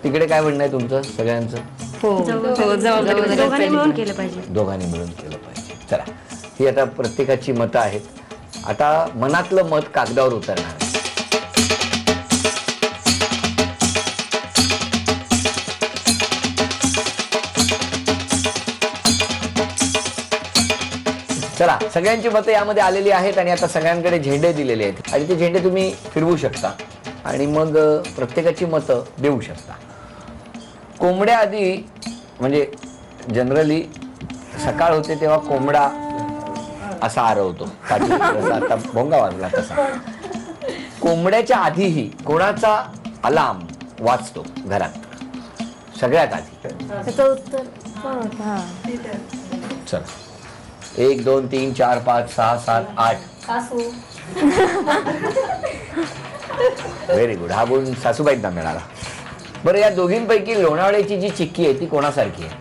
तिकडे काय म्हणणं आहे तुमचं सगळ्यांचं? दोघांनी मिळून केलं पाहिजे. दोघांनी मिळून केलं पाहिजे. चला, ही आता प्रत्येकाची मतं आहेत. आता मनातलं मत कागदावर उतरणार आहे. चला, सगळ्यांची मतं यामध्ये आलेली आहेत आणि आता सगळ्यांकडे झेंडे दिलेले आहेत आणि ते झेंडे तुम्ही फिरवू शकता आणि मग प्रत्येकाची मतं देऊ शकता. कोंबड्या आधी म्हणजे जनरली सकाळ होते तेव्हा कोंबडा असा आरवतो, आता भोंगा वाजला तसा. कोंबड्याच्या आधीही कोणाचा अलार्म वाजतो घरात सगळ्यात आधी? चला, 1 2 3 4 5 6 7 8. Very good. हा गुण सासूबाईंना मिळाला. बरं, या दोघींपैकी लोणावळ्याची जी चिक्की आहे ती कोणासारखी आहे?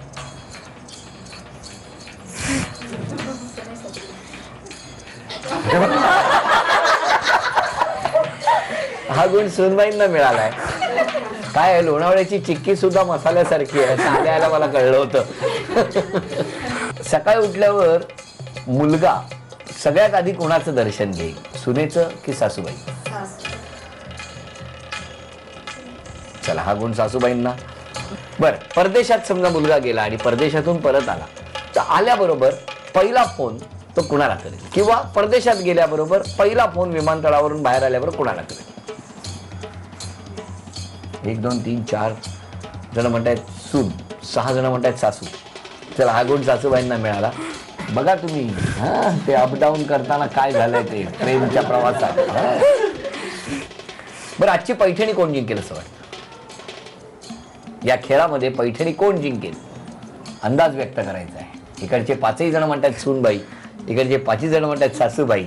हा गुण सुनबाईंना मिळालाय. काय आहे, लोणावळ्याची चिक्की सुद्धा मसाल्यासारखी आहे. सांगायला मला कळलं होतं. सकाळी उठल्यावर मुलगा सगळ्यात आधी कोणाचं दर्शन घेईल, सुनेचं की सासूबाई? चला, हा गुण सासूबाईंना. बर, परदेशात समजा मुलगा गेला आणि परदेशातून परत आला तर आल्याबरोबर पहिला फोन तो कुणाला करेल, किंवा परदेशात गेल्याबरोबर पहिला फोन विमानतळावरून बाहेर आल्याबरोबर कुणाला करेल? 1 2 3 4 जण म्हणतायत सून, 6 जण म्हणतायत सासू. चला, हा गुण सासूबाईंना मिळाला. बघा तुम्ही, ते अपडाऊन करताना काय झालंय ते ट्रेनच्या प्रवासात. बरं, आजची पैठणी कोण जिंकेल असं वाटतं? या खेळामध्ये पैठणी कोण जिंकेल अंदाज व्यक्त करायचा आहे. इकडचे 5ही जण म्हणतात सूनबाई, इकडचे 5ही जण म्हणतात सासूबाई.